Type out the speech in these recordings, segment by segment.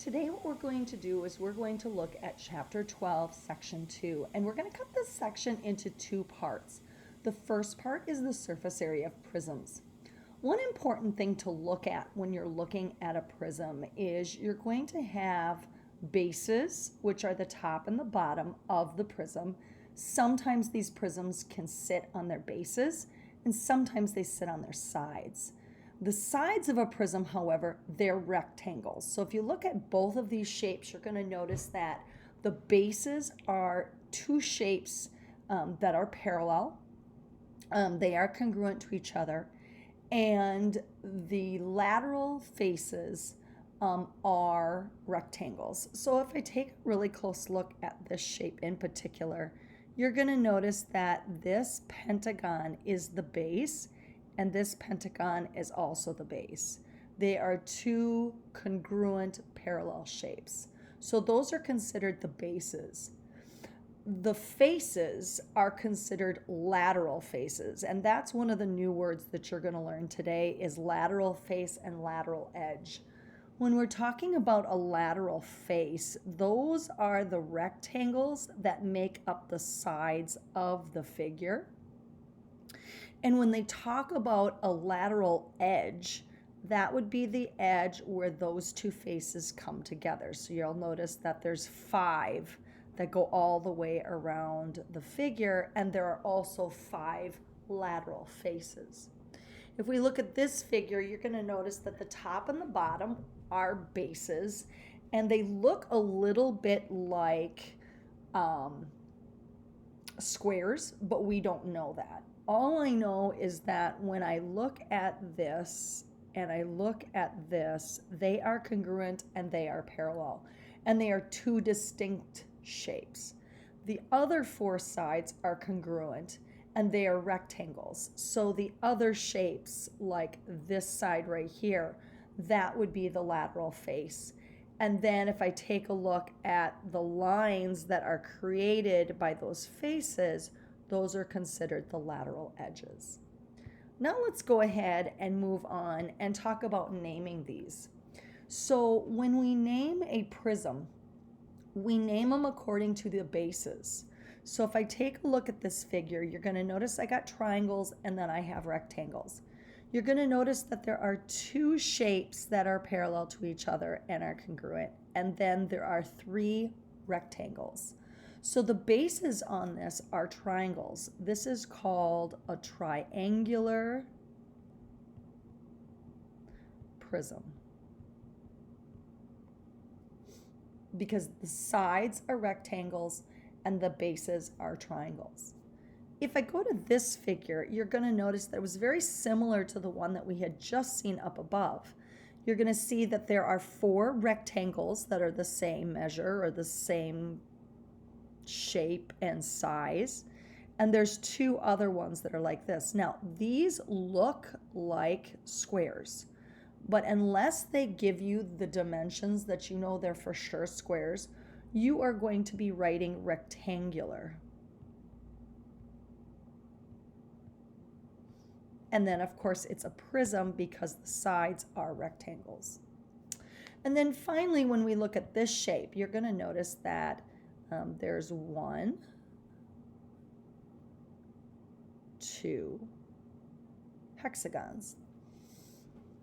Today what we're going to do is we're going to look at chapter 12, section 2, and we're going to cut this section into two parts. The first part is the surface area of prisms. One important thing to look at when you're looking at a prism is you're going to have bases, which are the top and the bottom of the prism. Sometimes these prisms can sit on their bases, and sometimes they sit on their sides. The sides of a prism, however, they're rectangles. So if you look at both of these shapes, you're going to notice that the bases are two shapes that are parallel. They are congruent to each other. And the lateral faces are rectangles. So if I take a really close look at this shape in particular, you're going to notice that this pentagon is the base, and this pentagon is also the base. They are two congruent parallel shapes. So those are considered the bases. The faces are considered lateral faces, and that's one of the new words that you're going to learn today is lateral face and lateral edge. When we're talking about a lateral face, those are the rectangles that make up the sides of the figure. And when they talk about a lateral edge, that would be the edge where those two faces come together. So you'll notice that there's 5 that go all the way around the figure, and there are also 5 lateral faces. If we look at this figure, you're going to notice that the top and the bottom are bases, and they look a little bit like squares, but we don't know that. All I know is that when I look at this and I look at this, they are congruent and they are parallel, and they are two distinct shapes. The other 4 sides are congruent and they are rectangles. So the other shapes, like this side right here, that would be the lateral face. And then if I take a look at the lines that are created by those faces, those are considered the lateral edges. Now let's go ahead and move on and talk about naming these. So when we name a prism, we name them according to the bases. So if I take a look at this figure, you're going to notice I got triangles and then I have rectangles. You're going to notice that there are 2 shapes that are parallel to each other and are congruent, and then there are 3 rectangles. So the bases on this are triangles. This is called a triangular prism because the sides are rectangles and the bases are triangles. If I go to this figure, you're going to notice that it was very similar to the one that we had just seen up above. You're going to see that there are 4 rectangles that are the same measure or the same shape and size, and there's 2 other ones that are like this. Now these look like squares, but unless they give you the dimensions that you know they're for sure squares, you are going to be writing rectangular. And then of course it's a prism because the sides are rectangles. And then finally, when we look at this shape, you're going to notice that there's 1, 2 hexagons.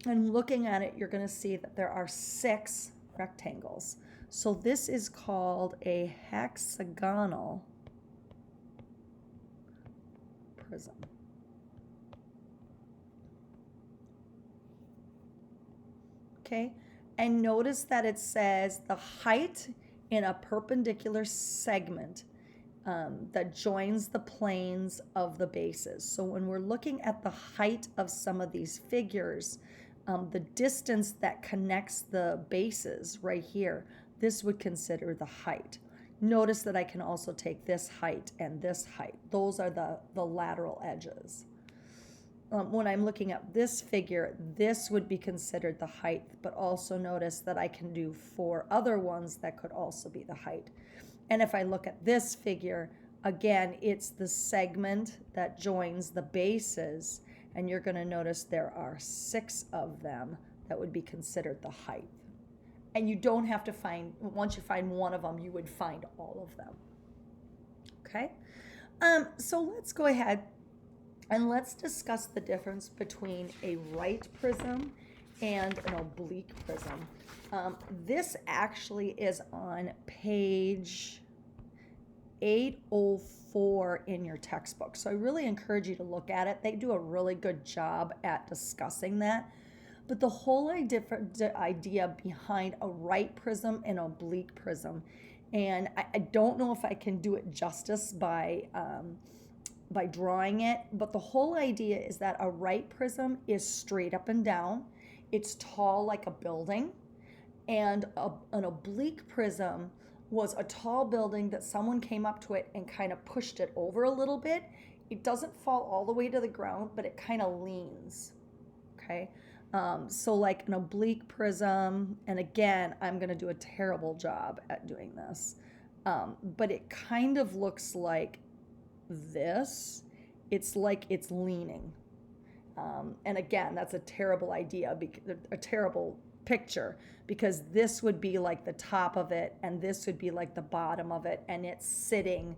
And looking at it, you're going to see that there are 6 rectangles. So this is called a hexagonal prism. Okay, and notice that it says the height in a perpendicular segment that joins the planes of the bases. So when we're looking at the height of some of these figures, the distance that connects the bases right here, this would consider the height. Notice that I can also take this height and this height. Those are the lateral edges. When I'm looking at this figure, this would be considered the height, but also notice that I can do 4 other ones that could also be the height. And if I look at this figure, again, it's the segment that joins the bases, and you're going to notice there are 6 of them that would be considered the height. And you don't have to find, once you find one of them, you would find all of them. Okay? So let's go ahead and let's discuss the difference between a right prism and an oblique prism. This actually is on page 804 in your textbook. So I really encourage you to look at it. They do a really good job at discussing that. But the whole idea behind a right prism and oblique prism, and I don't know if I can do it justice by drawing it, but the whole idea is that a right prism is straight up and down. It's tall like a building, and an oblique prism was a tall building that someone came up to it and kind of pushed it over a little bit. It doesn't fall all the way to the ground, but it kind of leans, okay? So like an oblique prism, and again, I'm going to do a terrible job at doing this, but it kind of looks like this. It's like it's leaning. And again, that's a terrible idea, a terrible picture, because this would be like the top of it, and this would be like the bottom of it, and it's sitting.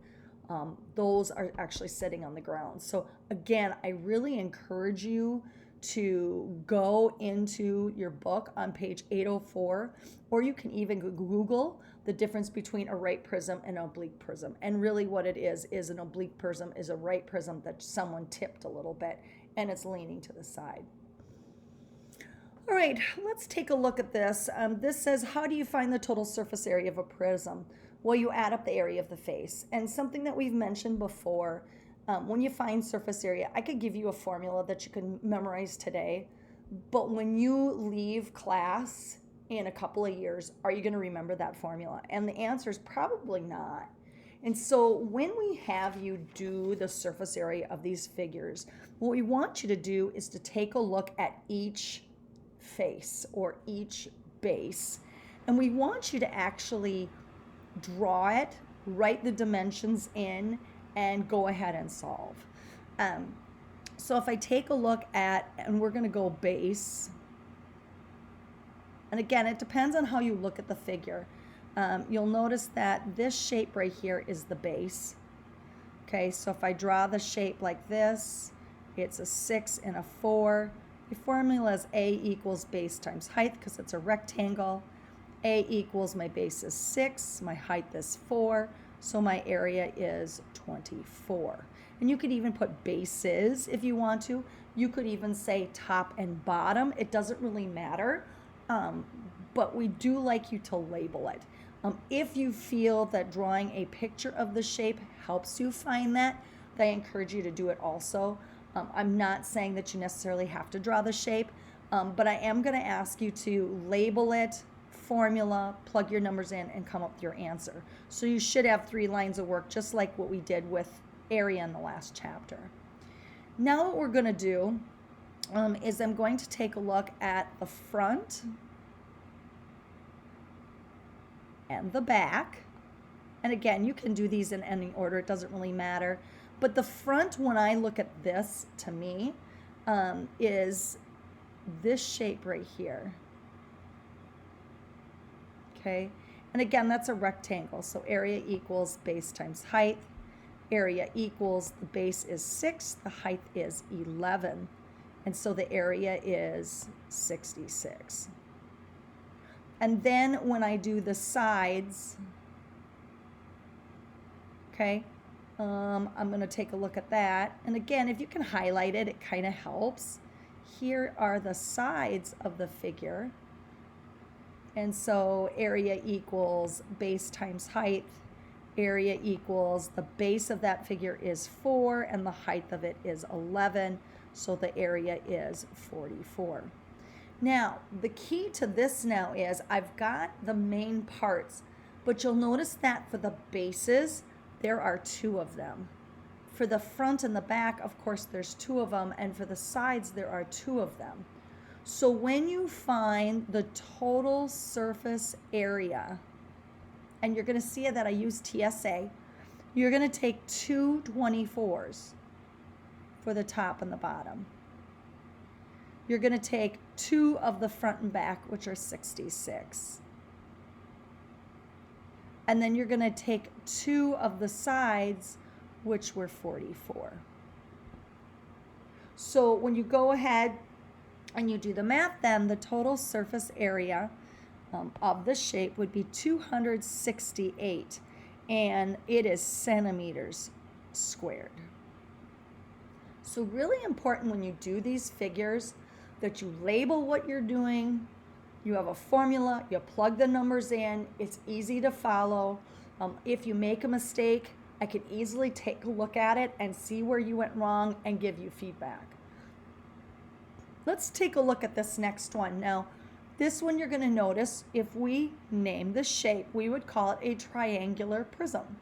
Those are actually sitting on the ground. So again, I really encourage you to go into your book on page 804, or you can even Google the difference between a right prism and an oblique prism. And really what it is an oblique prism is a right prism that someone tipped a little bit and it's leaning to the side. All right, let's take a look at this. This says, how do you find the total surface area of a prism? Well, you add up the area of the face. And something that we've mentioned before, when you find surface area, I could give you a formula that you can memorize today, but when you leave class in a couple of years, are you going to remember that formula? And the answer is probably not. And so when we have you do the surface area of these figures, what we want you to do is to take a look at each face or each base, and we want you to actually draw it, write the dimensions in, and go ahead and solve. So if I take a look at, and we're going to go base, and again, it depends on how you look at the figure. You'll notice that this shape right here is the base. Okay, so if I draw the shape like this, it's a 6 and a 4. The formula is A equals base times height because it's a rectangle. A equals, my base is 6, my height is 4, so my area is 24. And you could even put bases if you want to. You could even say top and bottom. It doesn't really matter, but we do like you to label it. If you feel that drawing a picture of the shape helps you find that, I encourage you to do it also. I'm not saying that you necessarily have to draw the shape, but I am going to ask you to label it, formula, plug your numbers in, and come up with your answer. So you should have 3 lines of work, just like what we did with area in the last chapter. Now what we're going to do is I'm going to take a look at the front and the back. And again, you can do these in any order. It doesn't really matter. But the front, when I look at this, to me, is this shape right here. Okay, and again, that's a rectangle. So area equals base times height. Area equals, the base is 6, the height is 11. And so the area is 66. And then when I do the sides, okay, I'm going to take a look at that. And again, if you can highlight it, it kind of helps. Here are the sides of the figure. And so area equals base times height. Area equals, the base of that figure is 4 and the height of it is 11. So the area is 44. Now, the key to this now is I've got the main parts, but you'll notice that for the bases, there are 2 of them. For the front and the back, of course, there's 2 of them, and for the sides, there are 2 of them. So when you find the total surface area, and you're going to see that I use TSA, you're going to take 2 24s for the top and the bottom. You're going to take 2 of the front and back, which are 66. and then you're going to take 2 of the sides, which were 44. So when you go ahead and you do the math, then the total surface area of the shape would be 268, and it is centimeters squared. So really important when you do these figures that you label what you're doing. You have a formula, you plug the numbers in, it's easy to follow. If you make a mistake, I can easily take a look at it and see where you went wrong and give you feedback. Let's take a look at this next one. Now, this one you're going to notice, if we name the shape, we would call it a triangular prism.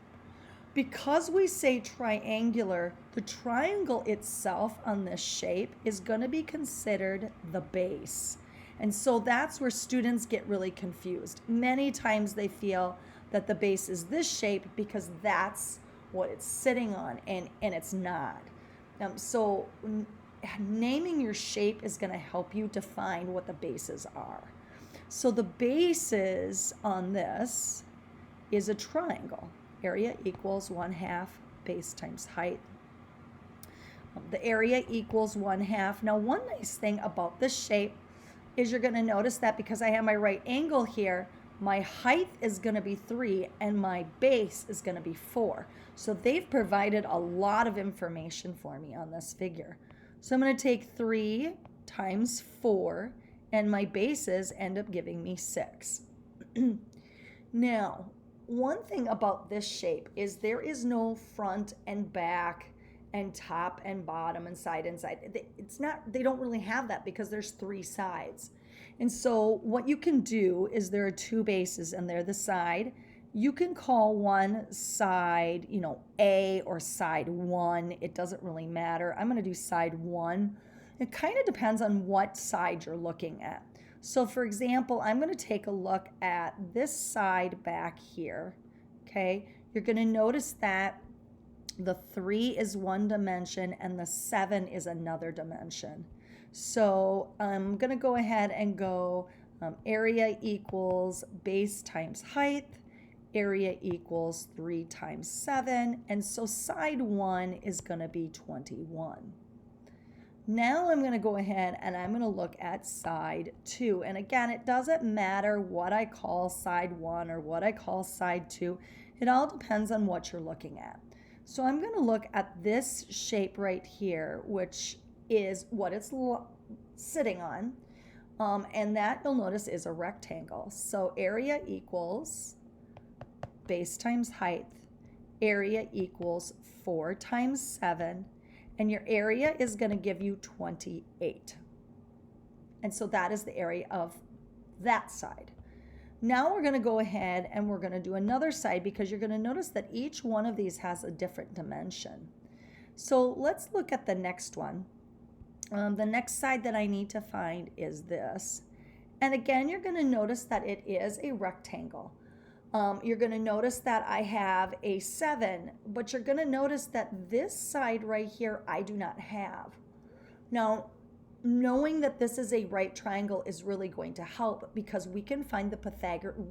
Because we say triangular, the triangle itself on this shape is going to be considered the base. And so that's where students get really confused. Many times they feel that the base is this shape because that's what it's sitting on, and it's not. So naming your shape is going to help you define what the bases are. So the bases on this is a triangle. Area equals 1/2 base times height. The area equals 1/2. Now, one nice thing about this shape is you're going to notice that because I have my right angle here, my height is going to be 3 and my base is going to be 4. So they've provided a lot of information for me on this figure. So I'm going to take 3 times 4, and my bases end up giving me 6. Now, one thing about this shape is there is no front and back and top and bottom and side and side. They don't really have that because there's 3 sides. And so what you can do is there are 2 bases and they're the side. You can call one side, A or side 1. It doesn't really matter. I'm going to do side 1. It kind of depends on what side you're looking at. So for example, I'm going to take a look at this side back here. Okay, you're going to notice that the 3 is one dimension and the 7 is another dimension. So I'm going to go ahead and go area equals base times height. Area equals 3 times 7. And so side 1 is going to be 21. Now I'm going to go ahead and I'm going to look at side 2. And again, it doesn't matter what I call side 1 or what I call side 2. It all depends on what you're looking at. So I'm going to look at this shape right here, which is what it's sitting on. And that you'll notice is a rectangle. So area equals base times height. Area equals 4 times 7. And your area is going to give you 28. And so that is the area of that side. Now we're going to go ahead and we're going to do another side because you're going to notice that each one of these has a different dimension. So let's look at the next one. The next side that I need to find is this. And again, you're going to notice that it is a rectangle. You're going to notice that I have a 7, but you're going to notice that this side right here I do not have. Now, knowing that this is a right triangle is really going to help because we can find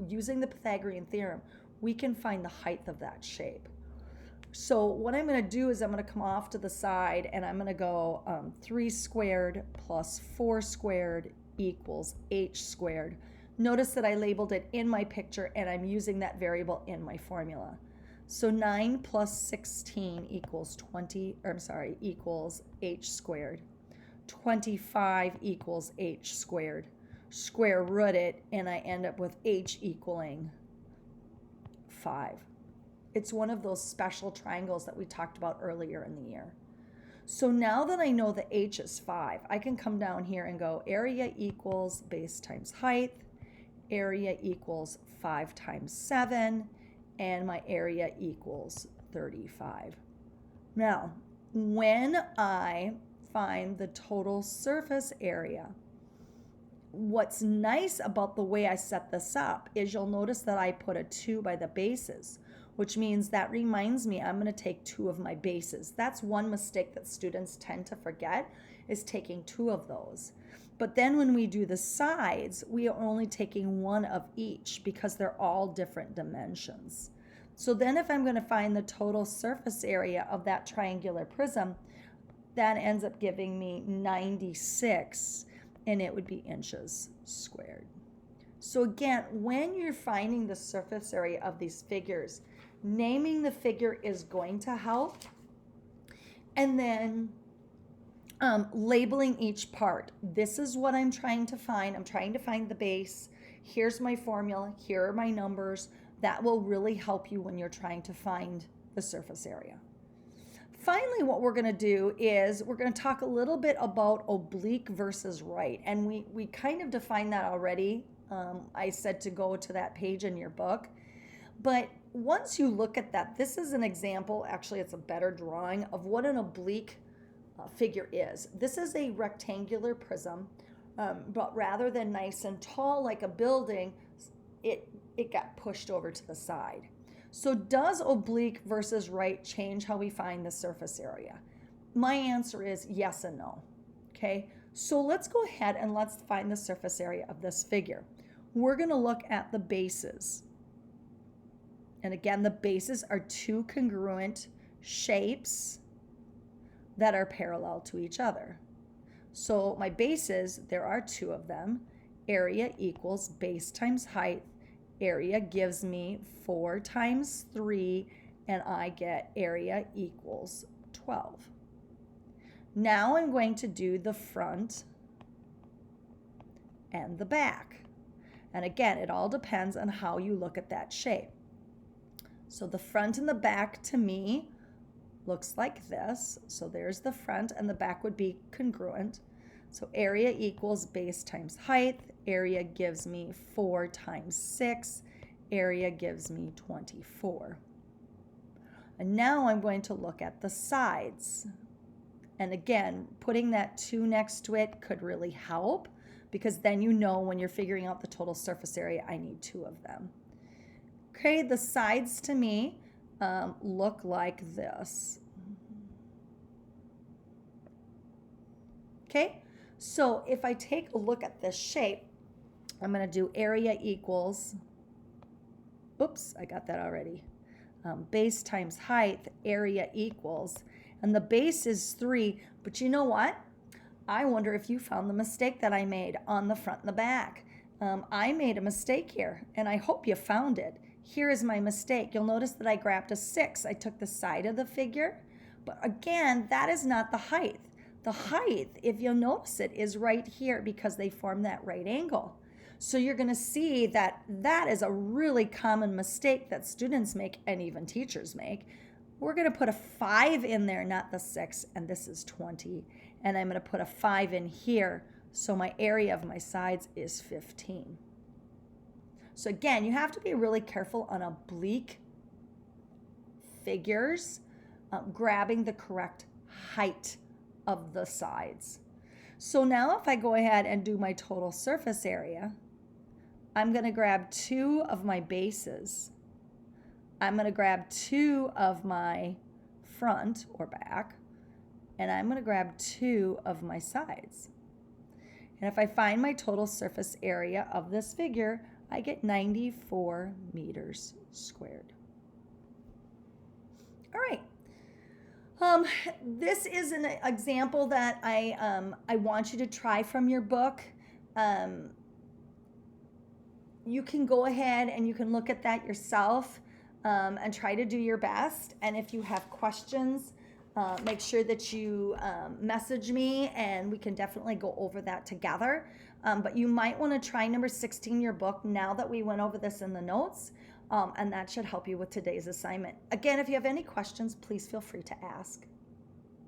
using the Pythagorean theorem, we can find the height of that shape. So what I'm going to do is I'm going to come off to the side and I'm going to go 3 squared plus 4 squared equals h squared. Notice that I labeled it in my picture and I'm using that variable in my formula. So 9 plus 16 equals equals h squared. 25 equals h squared. Square root it and I end up with h equaling 5. It's one of those special triangles that we talked about earlier in the year. So now that I know the h is 5, I can come down here and go area equals base times height. Area equals 5 times 7, and my area equals 35. Now, when I find the total surface area, what's nice about the way I set this up is you'll notice that I put a 2 by the bases, which means that reminds me I'm going to take 2 of my bases. That's one mistake that students tend to forget, is taking 2 of those. But then when we do the sides, we are only taking one of each because they're all different dimensions. So then if I'm going to find the total surface area of that triangular prism, that ends up giving me 96, and it would be inches squared. So again, when you're finding the surface area of these figures, naming the figure is going to help. And then labeling each part. This is what I'm trying to find. I'm trying to find the base. Here's my formula. Here are my numbers. That will really help you when you're trying to find the surface area. Finally, what we're going to do is we're going to talk a little bit about oblique versus right. And we kind of defined that already. I said to go to that page in your book. But once you look at that, this is an example. Actually, it's a better drawing of what an oblique figure is. This is a rectangular prism, but rather than nice and tall like a building, it got pushed over to the side. So does oblique versus right change how we find the surface area? My answer is yes and no. Okay, so let's go ahead and let's find the surface area of this figure. We're going to look at the bases. And again, the bases are two congruent shapes that are parallel to each other. So my bases, there are two of them. Area equals base times height. Area gives me 4 times 3, and I get area equals 12. Now I'm going to do the front and the back. And again, it all depends on how you look at that shape. So the front and the back to me looks like this. So there's the front, and the back would be congruent. So area equals base times height. Area gives me 4 times 6. Area gives me 24. And now I'm going to look at the sides. And again, putting that 2 next to it could really help, because then you know when you're figuring out the total surface area, I need 2 of them. Okay, the sides to me look like this. Okay, so if I take a look at this shape, I'm going to do area equals, oops, I got that already, base times height, area equals, and the base is 3, but you know what? I wonder if you found the mistake that I made on the front and the back. I made a mistake here, and I hope you found it. Here is my mistake. You'll notice that I grabbed a 6. I took the side of the figure, but again, that is not the height. The height, if you'll notice it, is right here because they form that right angle. So you're going to see that that is a really common mistake that students make and even teachers make. We're going to put a 5 in there, not the 6, and this is 20. And I'm going to put a 5 in here, so my area of my sides is 15. So again, you have to be really careful on oblique figures, grabbing the correct height of the sides. So now if I go ahead and do my total surface area, I'm going to grab 2 of my bases. I'm going to grab 2 of my front or back, and I'm going to grab 2 of my sides. And if I find my total surface area of this figure, I get 94 meters squared. All right. This is an example that I want you to try from your book. You can go ahead and you can look at that yourself and try to do your best. And if you have questions, make sure that you message me, and we can definitely go over that together. But you might want to try number 16 in your book now that we went over this in the notes, and that should help you with today's assignment. Again, if you have any questions, please feel free to ask.